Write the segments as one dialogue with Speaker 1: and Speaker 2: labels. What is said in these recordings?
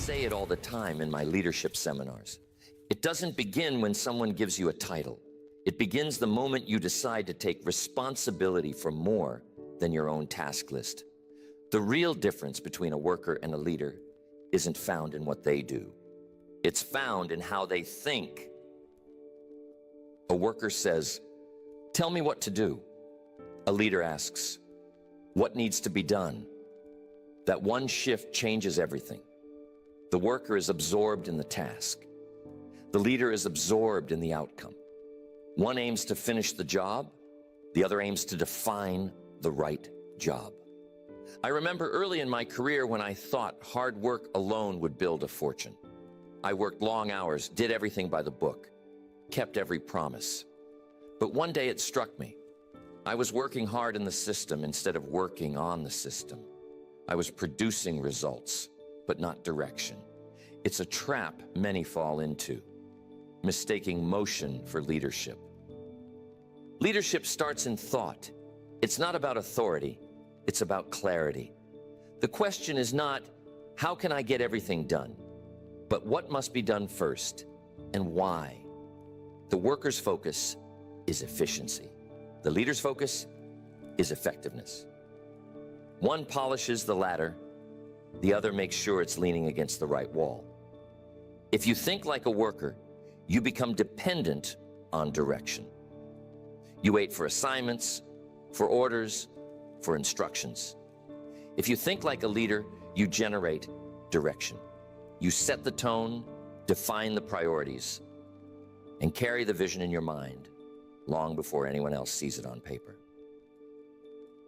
Speaker 1: say it all the time in my leadership seminars. It doesn't begin when someone gives you a title. It begins the moment you decide to take responsibility for more than your own task list. The real difference between a worker and a leader isn't found in what they do. It's found in how they think. A worker says, "Tell me what to do." A leader asks, "What needs to be done?" That one shift changes everything. The worker is absorbed in the task. The leader is absorbed in the outcome. One aims to finish the job, the other aims to define the right job. I remember early in my career when I thought hard work alone would build a fortune. I worked long hours, did everything by the book, kept every promise. But one day it struck me. I was working hard in the system instead of working on the system. I was producing results, but not direction. It's a trap many fall into, mistaking motion for leadership. Leadership starts in thought. It's not about authority, it's about clarity. The question is not, how can I get everything done? But what must be done first, and why? The worker's focus is efficiency. The leader's focus is effectiveness. One polishes the ladder, the other makes sure it's leaning against the right wall. If you think like a worker, you become dependent on direction. You wait for assignments, for orders, for instructions. If you think like a leader, you generate direction. You set the tone, define the priorities, and carry the vision in your mind long before anyone else sees it on paper.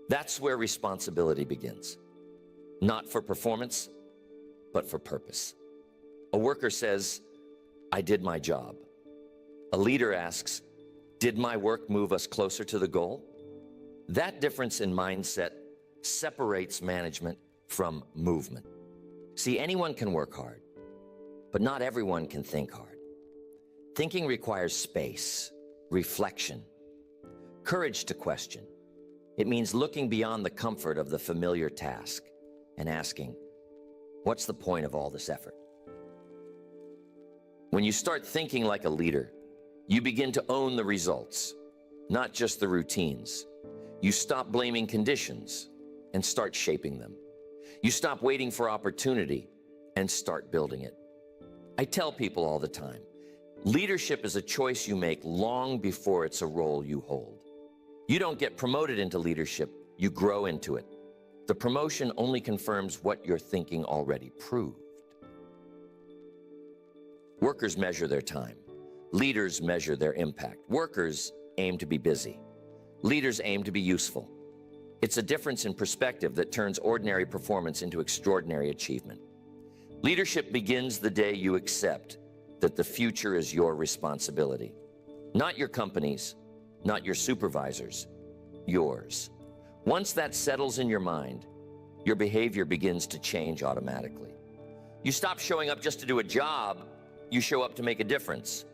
Speaker 1: That's where responsibility begins. Not for performance, but for purpose. A worker says, "I did my job." A leader asks, "Did my work move us closer to the goal?" That difference in mindset separates management from movement. See, anyone can work hard, but not everyone can think hard. Thinking requires space, reflection, courage to question. It means looking beyond the comfort of the familiar task and asking, what's the point of all this effort? When you start thinking like a leader, you begin to own the results, not just the routines. You stop blaming conditions and start shaping them. You stop waiting for opportunity and start building it. I tell people all the time, leadership is a choice you make long before it's a role you hold. You don't get promoted into leadership, you grow into it. The promotion only confirms what your thinking already proved. Workers measure their time. Leaders measure their impact. Workers aim to be busy. Leaders aim to be useful. It's a difference in perspective that turns ordinary performance into extraordinary achievement. Leadership begins the day you accept that the future is your responsibility. Not your company's, not your supervisor's, yours. Once that settles in your mind, your behavior begins to change automatically. You stop showing up just to do a job, you show up to make a difference.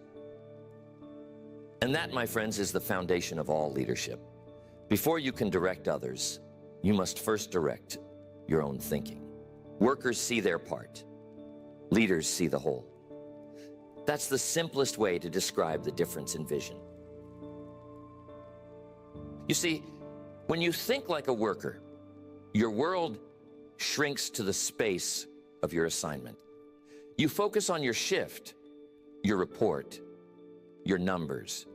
Speaker 1: And that, my friends, is the foundation of all leadership. Before you can direct others, you must first direct your own thinking. Workers see their part. Leaders see the whole. That's the simplest way to describe the difference in vision. You see, when you think like a worker, your world shrinks to the space of your assignment. You focus on your shift, your report, your numbers.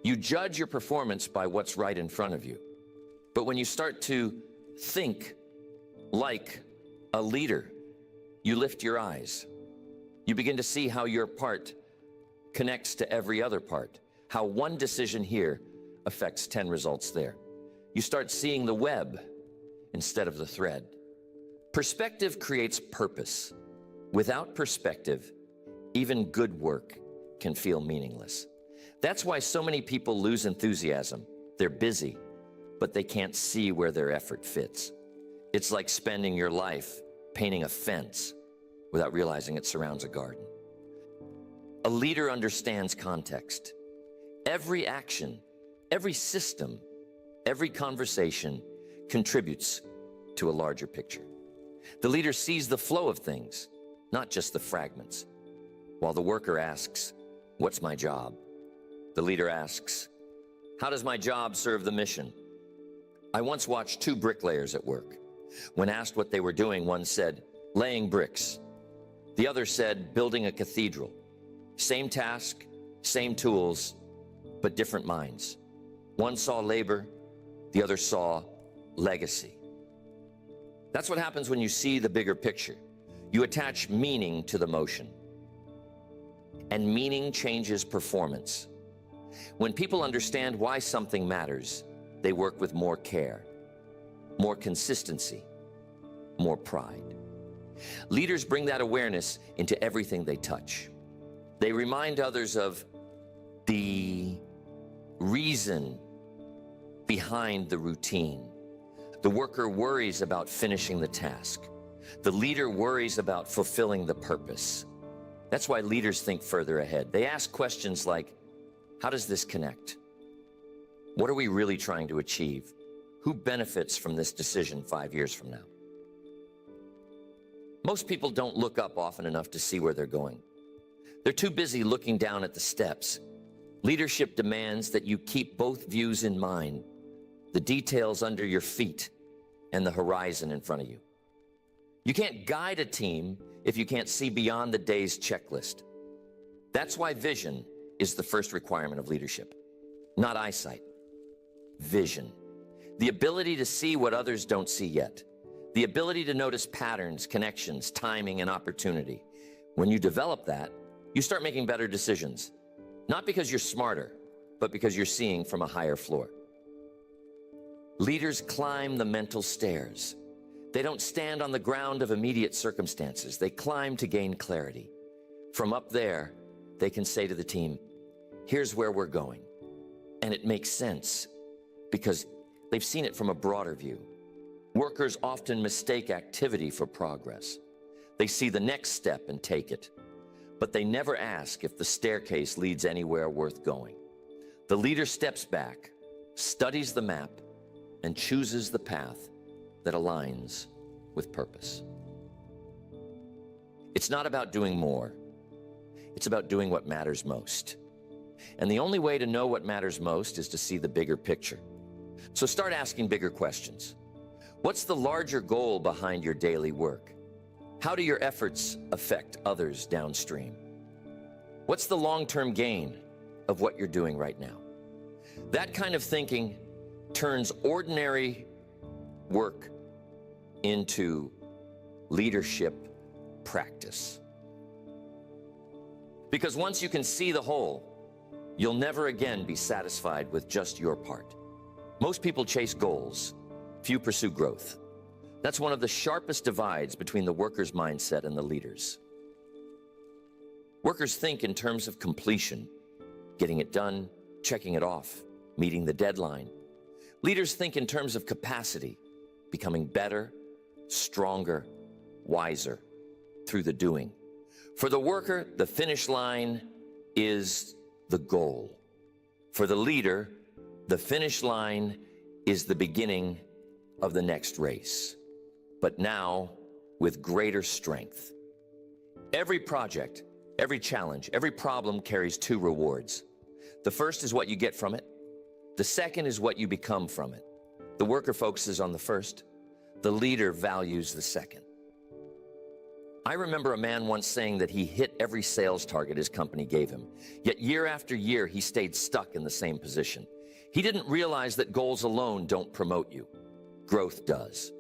Speaker 1: You judge your performance by what's right in front of you. But when you start to think like a leader, you lift your eyes. You begin to see how your part connects to every other part, how one decision here affects 10 results there. You start seeing the web instead of the thread. Perspective creates purpose. Without perspective, even good work can feel meaningless. That's why so many people lose enthusiasm. They're busy, but they can't see where their effort fits. It's like spending your life painting a fence without realizing it surrounds a garden. A leader understands context. Every action, every system, every conversation contributes to a larger picture. The leader sees the flow of things, not just the fragments. While the worker asks, "What's my job?" the leader asks, "How does my job serve the mission?" I once watched two bricklayers at work. When asked what they were doing, one said, "Laying bricks." The other said, "Building a cathedral." Same task, same tools, but different minds. One saw labor, the other saw legacy. That's what happens when you see the bigger picture. You attach meaning to the motion. And meaning changes performance. When people understand why something matters, they work with more care, more consistency, more pride. Leaders bring that awareness into everything they touch. They remind others of the reason behind the routine. The worker worries about finishing the task. The leader worries about fulfilling the purpose. That's why leaders think further ahead. They ask questions like, how does this connect? What are we really trying to achieve? Who benefits from this decision 5 years from now? Most people don't look up often enough to see where they're going. They're too busy looking down at the steps. Leadership demands that you keep both views in mind, the details under your feet and the horizon in front of you. You can't guide a team if you can't see beyond the day's checklist. That's why vision is the first requirement of leadership, not eyesight. Vision. The ability to see what others don't see yet. The ability to notice patterns, connections, timing, and opportunity. When you develop that, you start making better decisions. Not because you're smarter, but because you're seeing from a higher floor. Leaders climb the mental stairs. They don't stand on the ground of immediate circumstances. They climb to gain clarity. From up there, they can say to the team, here's where we're going. And it makes sense because they've seen it from a broader view. Workers often mistake activity for progress. They see the next step and take it, but they never ask if the staircase leads anywhere worth going. The leader steps back, studies the map, and chooses the path that aligns with purpose. It's not about doing more. It's about doing what matters most. And the only way to know what matters most is to see the bigger picture. So start asking bigger questions. What's the larger goal behind your daily work? How do your efforts affect others downstream? What's the long-term gain of what you're doing right now? That kind of thinking turns ordinary work into leadership practice. Because once you can see the whole, you'll never again be satisfied with just your part. Most people chase goals, few pursue growth. That's one of the sharpest divides between the worker's mindset and the leader's. Workers think in terms of completion, getting it done, checking it off, meeting the deadline. Leaders think in terms of capacity, becoming better, stronger, wiser through the doing. For the worker, the finish line is the goal. For the leader, the finish line is the beginning of the next race, but now with greater strength. Every project, every challenge, every problem carries two rewards. The first is what you get from it. The second is what you become from it. The worker focuses on the first. The leader values the second. I remember a man once saying that he hit every sales target his company gave him, yet year after year he stayed stuck in the same position. He didn't realize that goals alone don't promote you. Growth does.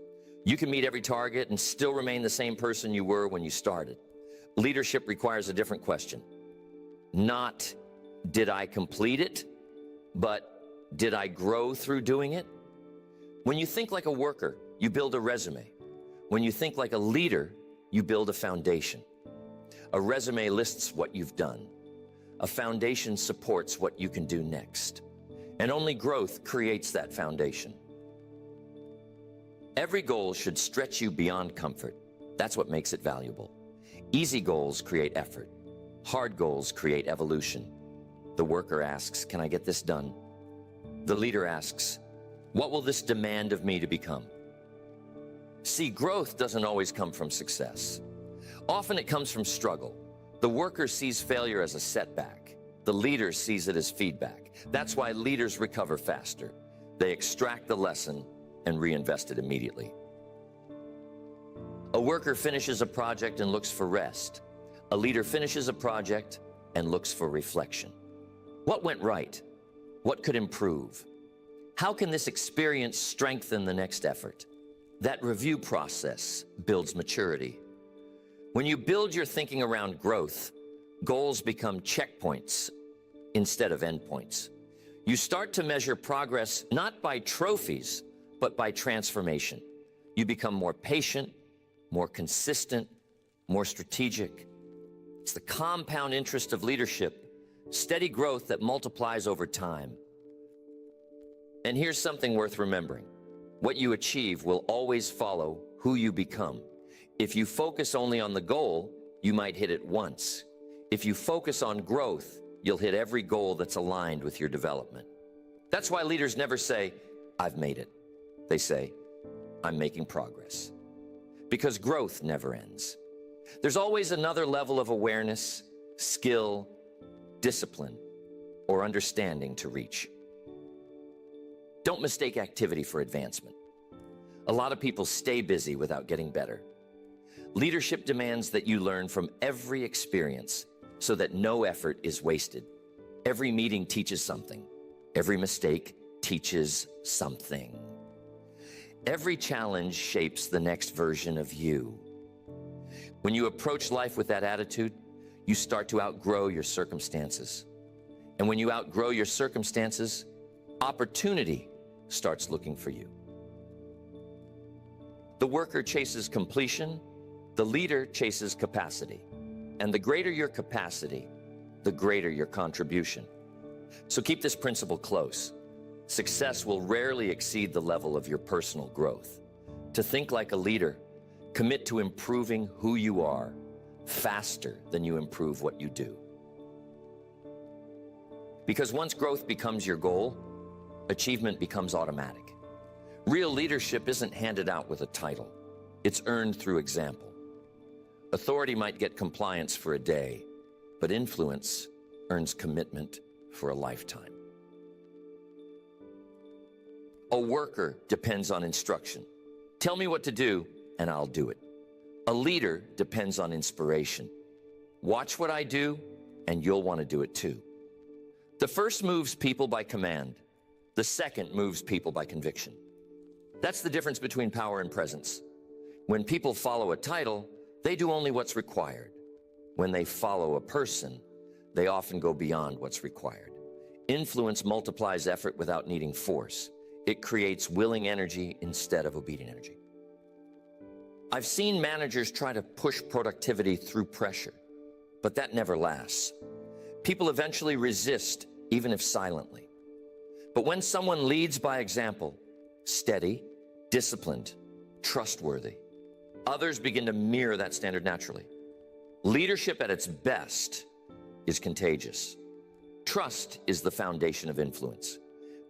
Speaker 1: You can meet every target and still remain the same person you were when you started. Leadership requires a different question. Not, did I complete it, but did I grow through doing it? When you think like a worker, you build a resume. When you think like a leader, you build a foundation. A resume lists what you've done. A foundation supports what you can do next. And only growth creates that foundation. Every goal should stretch you beyond comfort. That's what makes it valuable. Easy goals create effort. Hard goals create evolution. The worker asks, can I get this done? The leader asks, what will this demand of me to become? See, growth doesn't always come from success. Often it comes from struggle. The worker sees failure as a setback. The leader sees it as feedback. That's why leaders recover faster. They extract the lesson and reinvest it immediately. A worker finishes a project and looks for rest. A leader finishes a project and looks for reflection. What went right? What could improve? How can this experience strengthen the next effort? That review process builds maturity. When you build your thinking around growth, goals become checkpoints instead of endpoints. You start to measure progress not by trophies, but by transformation. You become more patient, more consistent, more strategic. It's the compound interest of leadership, steady growth that multiplies over time. And here's something worth remembering. What you achieve will always follow who you become. If you focus only on the goal, you might hit it once. If you focus on growth, you'll hit every goal that's aligned with your development. That's why leaders never say, "I've made it." They say, "I'm making progress." Because growth never ends. There's always another level of awareness, skill, discipline, or understanding to reach. Don't mistake activity for advancement. A lot of people stay busy without getting better. Leadership demands that you learn from every experience so that no effort is wasted. Every meeting teaches something. Every mistake teaches something. Every challenge shapes the next version of you. When you approach life with that attitude, you start to outgrow your circumstances. And when you outgrow your circumstances, opportunity starts looking for you. The worker chases completion, the leader chases capacity. And the greater your capacity, the greater your contribution. So keep this principle close. Success will rarely exceed the level of your personal growth. To think like a leader, commit to improving who you are faster than you improve what you do. Because once growth becomes your goal, achievement becomes automatic. Real leadership isn't handed out with a title. It's earned through example. Authority might get compliance for a day, but influence earns commitment for a lifetime. A worker depends on instruction. Tell me what to do, and I'll do it. A leader depends on inspiration. Watch what I do, and you'll want to do it too. The first moves people by command. The second moves people by conviction. That's the difference between power and presence. When people follow a title, they do only what's required. When they follow a person, they often go beyond what's required. Influence multiplies effort without needing force. It creates willing energy instead of obedient energy. I've seen managers try to push productivity through pressure, but that never lasts. People eventually resist, even if silently. But when someone leads by example, steady, disciplined, trustworthy, others begin to mirror that standard naturally. Leadership at its best is contagious. Trust is the foundation of influence.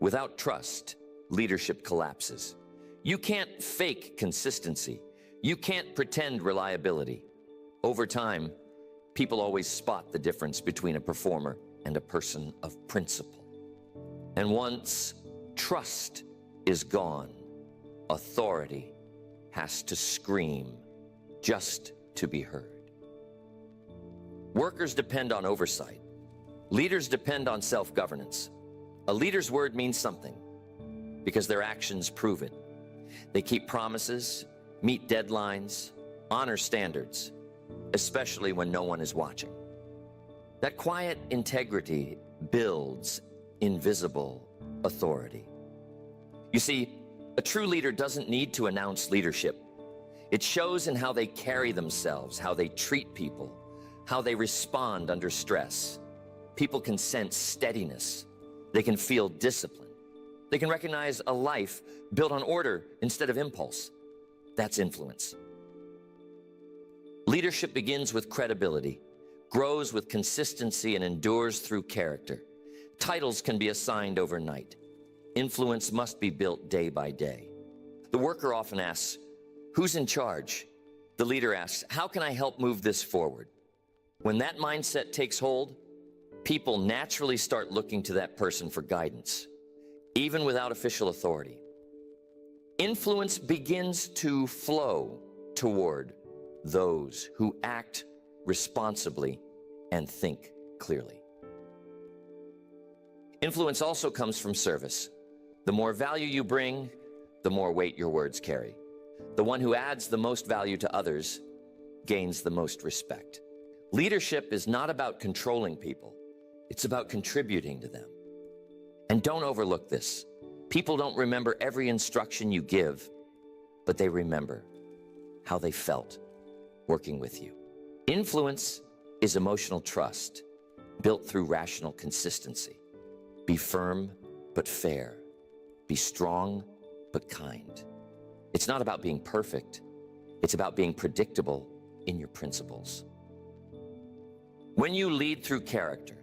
Speaker 1: Without trust, leadership collapses. You can't fake consistency. You can't pretend reliability. Over time, people always spot the difference between a performer and a person of principle. And once trust is gone, authority has to scream just to be heard. Workers depend on oversight. Leaders depend on self-governance. A leader's word means something because their actions prove it. They keep promises, meet deadlines, honor standards, especially when no one is watching. That quiet integrity builds invisible authority. You see, a true leader doesn't need to announce leadership. It shows in how they carry themselves, how they treat people, how they respond under stress. People can sense steadiness. They can feel discipline. They can recognize a life built on order instead of impulse. That's influence. Leadership begins with credibility, grows with consistency, and endures through character. Titles can be assigned overnight. Influence must be built day by day. The worker often asks, "Who's in charge?" The leader asks, how can I help move this forward? When that mindset takes hold, people naturally start looking to that person for guidance, even without official authority. Influence begins to flow toward those who act responsibly and think clearly. Influence also comes from service. The more value you bring, the more weight your words carry. The one who adds the most value to others gains the most respect. Leadership is not about controlling people. It's about contributing to them. And don't overlook this. People don't remember every instruction you give, but they remember how they felt working with you. Influence is emotional trust built through rational consistency. Be firm, but fair. Be strong, but kind. It's not about being perfect. It's about being predictable in your principles. When you lead through character,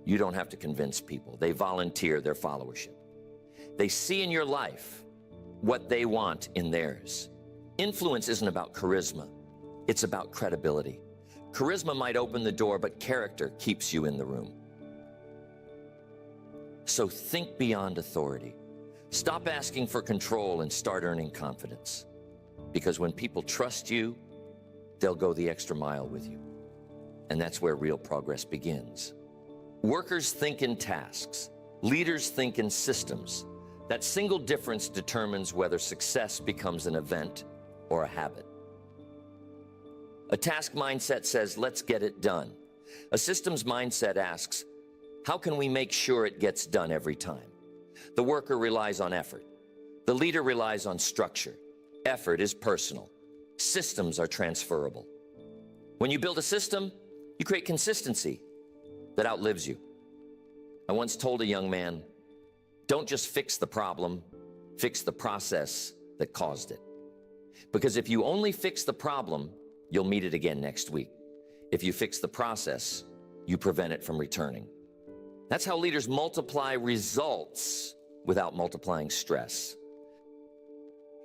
Speaker 1: you don't have to convince people. They volunteer their followership. They see in your life what they want in theirs. Influence isn't about charisma. It's about credibility. Charisma might open the door, but character keeps you in the room. So think beyond authority. Stop asking for control and start earning confidence. Because when people trust you, they'll go the extra mile with you. And that's where real progress begins. Workers think in tasks. Leaders think in systems. That single difference determines whether success becomes an event or a habit. A task mindset says, let's get it done. A systems mindset asks, how can we make sure it gets done every time? The worker relies on effort. The leader relies on structure. Effort is personal. Systems are transferable. When you build a system, you create consistency that outlives you. I once told a young man, don't just fix the problem, fix the process that caused it. Because if you only fix the problem, you'll meet it again next week. If you fix the process, you prevent it from returning. That's how leaders multiply results without multiplying stress.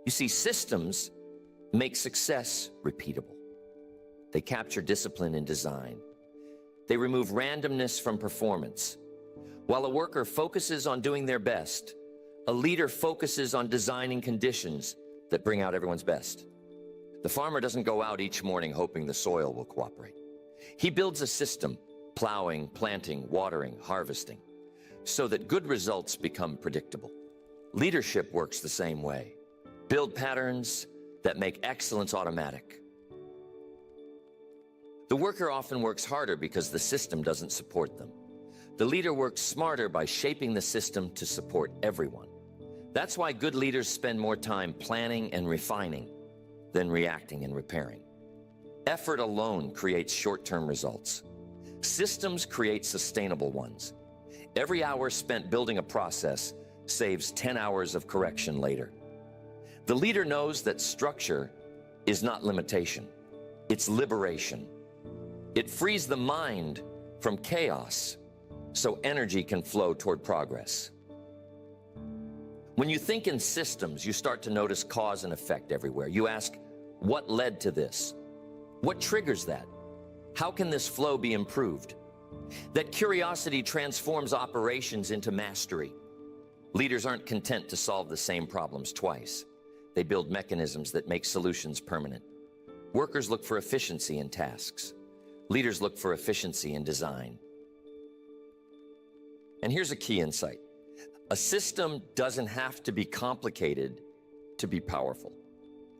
Speaker 1: You see, systems make success repeatable. They capture discipline in design. They remove randomness from performance. While a worker focuses on doing their best, a leader focuses on designing conditions that bring out everyone's best. The farmer doesn't go out each morning hoping the soil will cooperate. He builds a system, plowing, planting, watering, harvesting, so that good results become predictable. Leadership works the same way. Build patterns that make excellence automatic. The worker often works harder because the system doesn't support them. The leader works smarter by shaping the system to support everyone. That's why good leaders spend more time planning and refining than reacting and repairing. Effort alone creates short-term results. Systems create sustainable ones. Every hour spent building a process saves 10 hours of correction later. The leader knows that structure is not limitation, it's liberation. It frees the mind from chaos so energy can flow toward progress. When you think in systems, you start to notice cause and effect everywhere. You ask, what led to this? What triggers that? How can this flow be improved? That curiosity transforms operations into mastery. Leaders aren't content to solve the same problems twice. They build mechanisms that make solutions permanent. Workers look for efficiency in tasks. Leaders look for efficiency in design. And here's a key insight. A system doesn't have to be complicated to be powerful.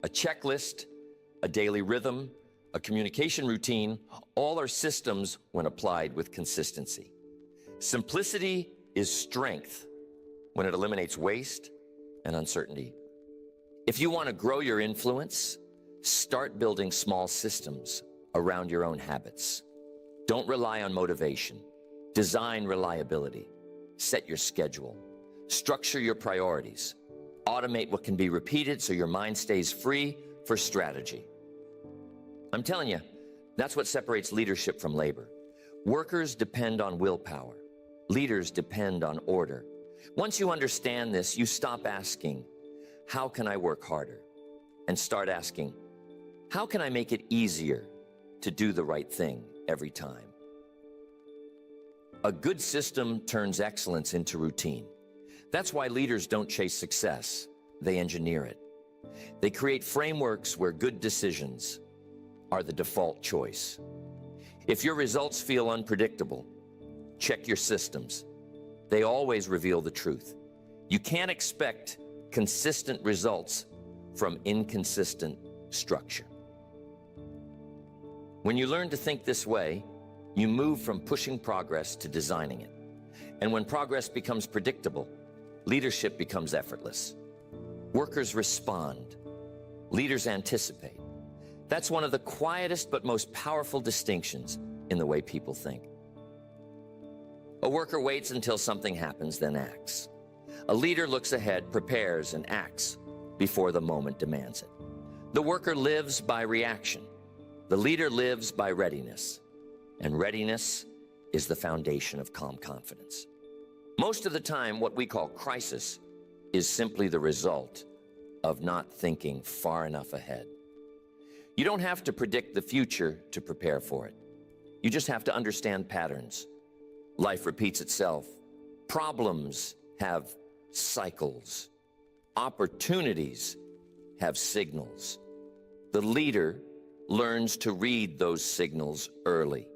Speaker 1: A checklist, a daily rhythm, a communication routine, all are systems when applied with consistency. Simplicity is strength when it eliminates waste and uncertainty. If you want to grow your influence, start building small systems around your own habits. Don't rely on motivation. Design reliability. Set your schedule. Structure your priorities. Automate what can be repeated so your mind stays free for strategy. I'm telling you, that's what separates leadership from labor. Workers depend on willpower. Leaders depend on order. Once you understand this, you stop asking, how can I work harder? And start asking, How can I make it easier to do the right thing every time? A good system turns excellence into routine. That's why leaders don't chase success, they engineer it. They create frameworks where good decisions are the default choice. If your results feel unpredictable, check your systems. They always reveal the truth. You can't expect consistent results from inconsistent structure. When you learn to think this way, you move from pushing progress to designing it. And when progress becomes predictable, leadership becomes effortless. Workers respond. Leaders anticipate. That's one of the quietest but most powerful distinctions in the way people think. A worker waits until something happens, then acts. A leader looks ahead, prepares, and acts before the moment demands it. The worker lives by reaction. The leader lives by readiness. And readiness is the foundation of calm confidence. Most of the time, what we call crisis is simply the result of not thinking far enough ahead. You don't have to predict the future to prepare for it. You just have to understand patterns. Life repeats itself. Problems have cycles. Opportunities have signals. The leader learns to read those signals early.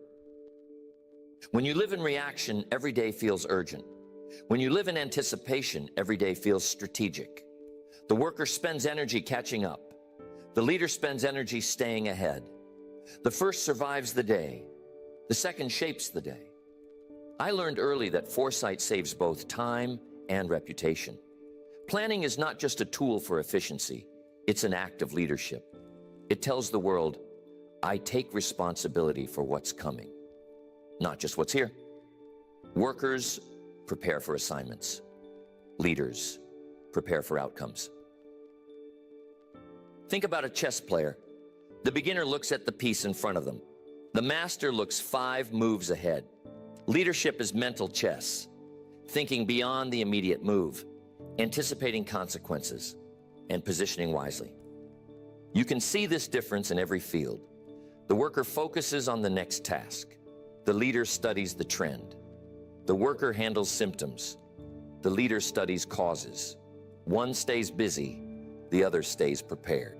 Speaker 1: When you live in reaction, every day feels urgent. When you live in anticipation, every day feels strategic. The worker spends energy catching up. The leader spends energy staying ahead. The first survives the day. The second shapes the day. I learned early that foresight saves both time and reputation. Planning is not just a tool for efficiency. It's an act of leadership. It tells the world, I take responsibility for what's coming, not just what's here. Workers prepare for assignments. Leaders prepare for outcomes. Think about a chess player. The beginner looks at the piece in front of them. The master looks 5 moves ahead. Leadership is mental chess, thinking beyond the immediate move, anticipating consequences, and positioning wisely. You can see this difference in every field. The worker focuses on the next task. The leader studies the trend. The worker handles symptoms. The leader studies causes. One stays busy, the other stays prepared.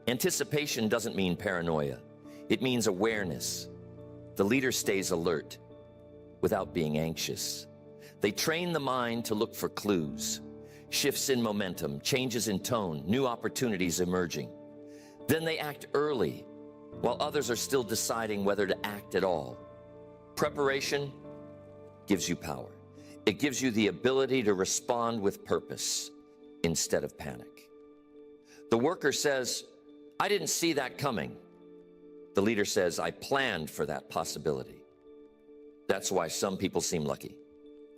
Speaker 1: Anticipation doesn't mean paranoia. It means awareness. The leader stays alert without being anxious. They train the mind to look for clues, shifts in momentum, changes in tone, new opportunities emerging. Then they act early while others are still deciding whether to act at all. Preparation gives you power. It gives you the ability to respond with purpose instead of panic. The worker says, I didn't see that coming. The leader says, I planned for that possibility. That's why some people seem lucky.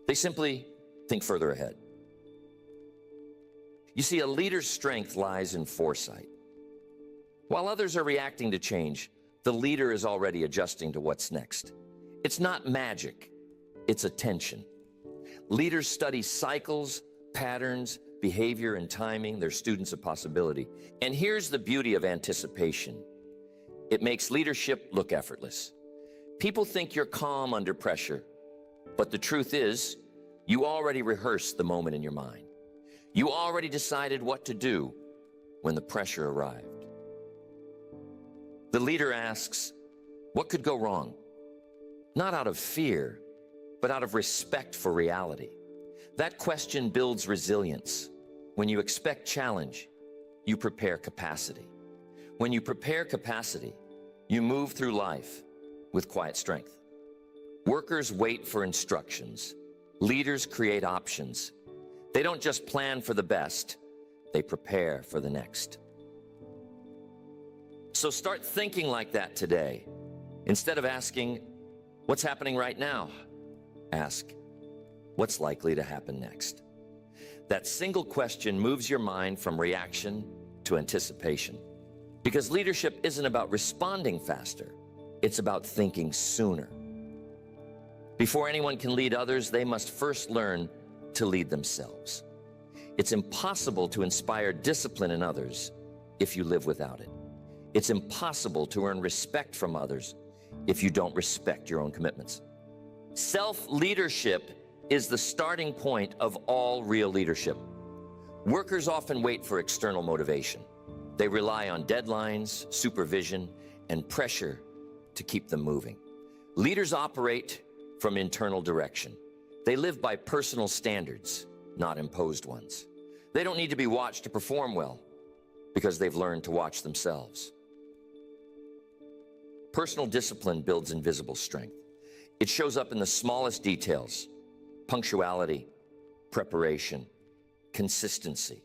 Speaker 1: They simply think further ahead. You see, a leader's strength lies in foresight. While others are reacting to change, the leader is already adjusting to what's next. It's not magic, it's attention. Leaders study cycles, patterns, behavior, and timing. They're students of possibility. And here's the beauty of anticipation. It makes leadership look effortless. People think you're calm under pressure, but the truth is, you already rehearsed the moment in your mind. You already decided what to do when the pressure arrived. The leader asks, what could go wrong? Not out of fear, but out of respect for reality. That question builds resilience. When you expect challenge, you prepare capacity. When you prepare capacity, you move through life with quiet strength. Workers wait for instructions. Leaders create options. They don't just plan for the best, they prepare for the next. So start thinking like that today. Instead of asking, what's happening right now? Ask, what's likely to happen next? That single question moves your mind from reaction to anticipation. Because leadership isn't about responding faster, it's about thinking sooner. Before anyone can lead others, they must first learn to lead themselves. It's impossible to inspire discipline in others if you live without it. It's impossible to earn respect from others if you don't respect your own commitments. Self-leadership is the starting point of all real leadership. Workers often wait for external motivation. They rely on deadlines, supervision, and pressure to keep them moving. Leaders operate from internal direction. They live by personal standards, not imposed ones. They don't need to be watched to perform well because they've learned to watch themselves. Personal discipline builds invisible strength. It shows up in the smallest details: punctuality, preparation, consistency.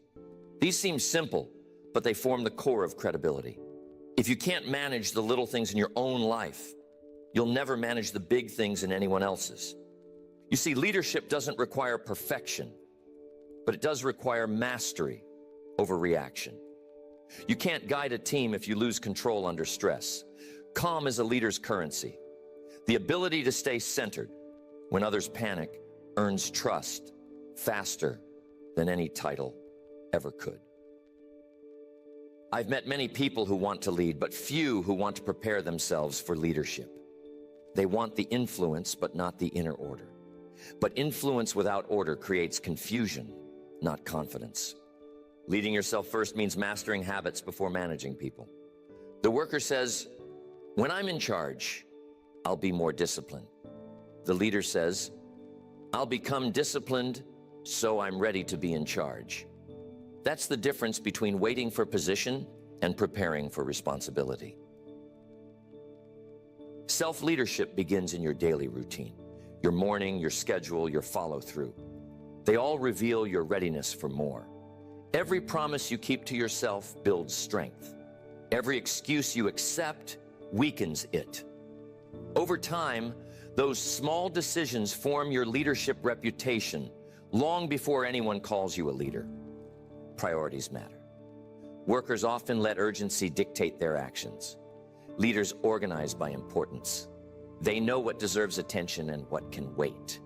Speaker 1: These seem simple, but they form the core of credibility. If you can't manage the little things in your own life, you'll never manage the big things in anyone else's. You see, leadership doesn't require perfection, but it does require mastery over reaction. You can't guide a team if you lose control under stress. Calm is a leader's currency. The ability to stay centered when others panic earns trust faster than any title ever could. I've met many people who want to lead, but few who want to prepare themselves for leadership. They want the influence, but not the inner order. But influence without order creates confusion, not confidence. Leading yourself first means mastering habits before managing people. The worker says, "When I'm in charge, I'll be more disciplined." The leader says, "I'll become disciplined so I'm ready to be in charge." That's the difference between waiting for position and preparing for responsibility. Self-leadership begins in your daily routine, your morning, your schedule, your follow-through. They all reveal your readiness for more. Every promise you keep to yourself builds strength. Every excuse you accept weakens it. Over time, those small decisions form your leadership reputation long before anyone calls you a leader. Priorities matter. Workers often let urgency dictate their actions. Leaders organize by importance. They know what deserves attention and what can wait.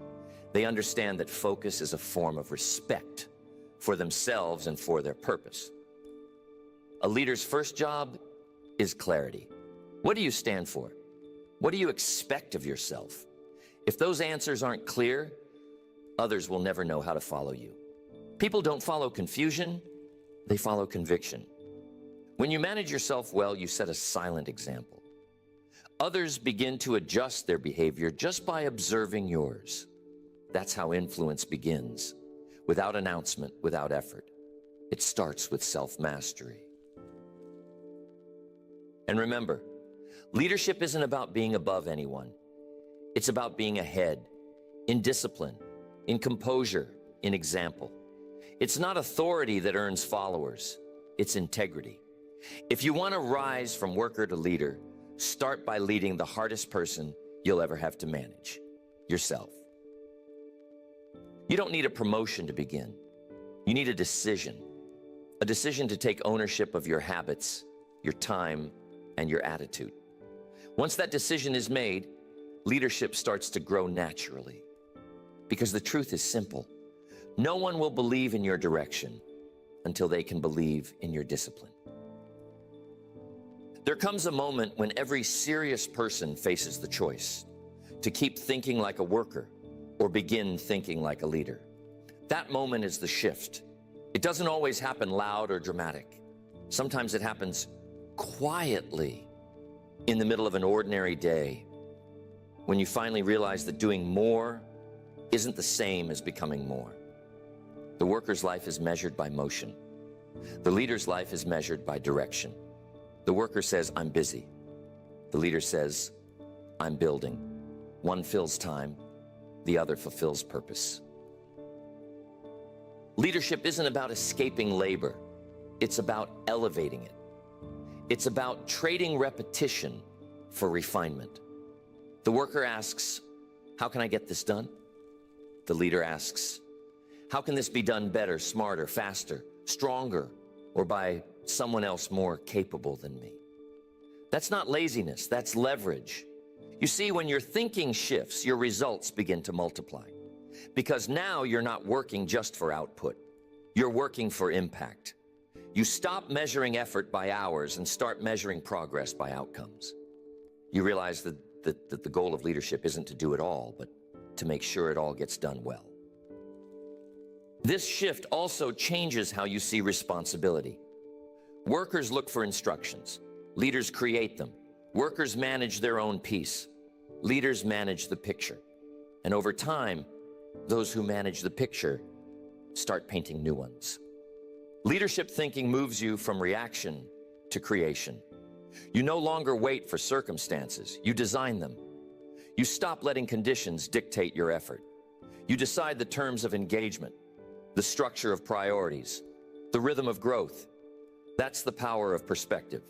Speaker 1: They understand that focus is a form of respect for themselves and for their purpose. A leader's first job is clarity. What do you stand for? What do you expect of yourself? If those answers aren't clear, others will never know how to follow you. People don't follow confusion, they follow conviction. When you manage yourself well, you set a silent example. Others begin to adjust their behavior just by observing yours. That's how influence begins, without announcement, without effort. It starts with self-mastery. And remember, leadership isn't about being above anyone. It's about being ahead, in discipline, in composure, in example. It's not authority that earns followers, it's integrity. If you want to rise from worker to leader, start by leading the hardest person you'll ever have to manage, yourself. You don't need a promotion to begin. You need a decision to take ownership of your habits, your time, and your attitude. Once that decision is made, leadership starts to grow naturally. Because the truth is simple. No one will believe in your direction until they can believe in your discipline. There comes a moment when every serious person faces the choice to keep thinking like a worker or begin thinking like a leader. That moment is the shift. It doesn't always happen loud or dramatic. Sometimes it happens quietly in the middle of an ordinary day, when you finally realize that doing more isn't the same as becoming more. The worker's life is measured by motion. The leader's life is measured by direction. The worker says, "I'm busy." The leader says, "I'm building." One fills time, the other fulfills purpose. Leadership isn't about escaping labor. It's about elevating it. It's about trading repetition for refinement. The worker asks, "How can I get this done?" The leader asks, "How can this be done better, smarter, faster, stronger, or by someone else more capable than me?" That's not laziness, that's leverage. You see, when your thinking shifts, your results begin to multiply. Because now you're not working just for output. You're working for impact. You stop measuring effort by hours and start measuring progress by outcomes. You realize that the goal of leadership isn't to do it all, but to make sure it all gets done well. This shift also changes how you see responsibility. Workers look for instructions. Leaders create them. Workers manage their own piece. Leaders manage the picture. And over time, those who manage the picture start painting new ones. Leadership thinking moves you from reaction to creation. You no longer wait for circumstances. You design them. You stop letting conditions dictate your effort. You decide the terms of engagement, the structure of priorities, the rhythm of growth. That's the power of perspective.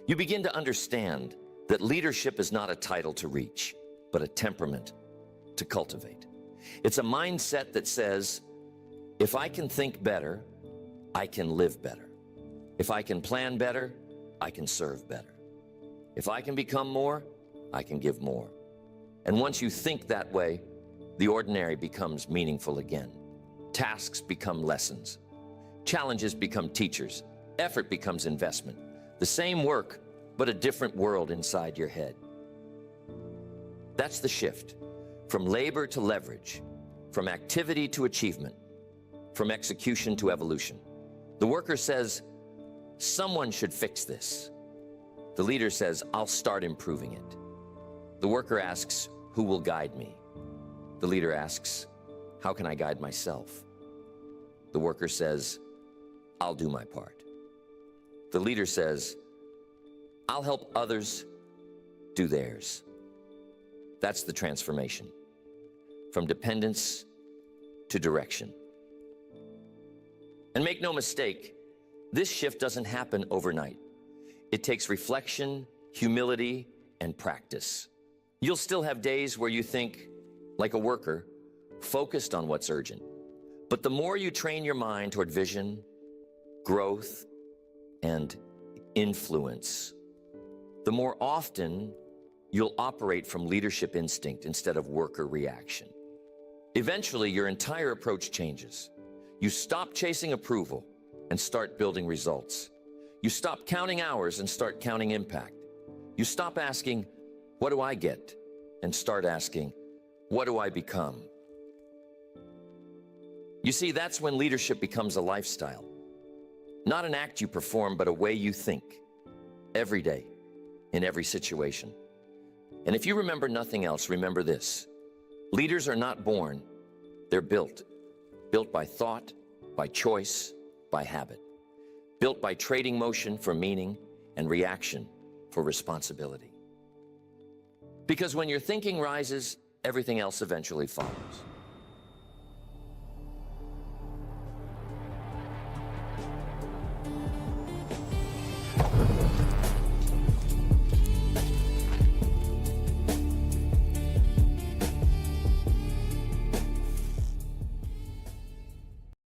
Speaker 1: You begin to understand that leadership is not a title to reach, but a temperament to cultivate. It's a mindset that says, if I can think better, I can live better. If I can plan better, I can serve better. If I can become more, I can give more. And once you think that way, the ordinary becomes meaningful again. Tasks become lessons. Challenges become teachers. Effort becomes investment. The same work, but a different world inside your head. That's the shift. From labor to leverage, from activity to achievement, from execution to evolution. The worker says, someone should fix this. The leader says, I'll start improving it. The worker asks, who will guide me? The leader asks, how can I guide myself? The worker says, I'll do my part. The leader says, I'll help others do theirs. That's the transformation, from dependence to direction. And make no mistake, this shift doesn't happen overnight. It takes reflection, humility, and practice. You'll still have days where you think, like a worker, focused on what's urgent. But the more you train your mind toward vision, growth, and influence, the more often you'll operate from leadership instinct instead of worker reaction. Eventually, your entire approach changes. You stop chasing approval and start building results. You stop counting hours and start counting impact. You stop asking, what do I get? And start asking, what do I become? You see, that's when leadership becomes a lifestyle. Not an act you perform, but a way you think. Every day, in every situation. And if you remember nothing else, remember this. Leaders are not born, they're built. Built by thought, by choice, by habit. Built by trading motion for meaning and reaction for responsibility. Because when your thinking rises, everything else eventually follows.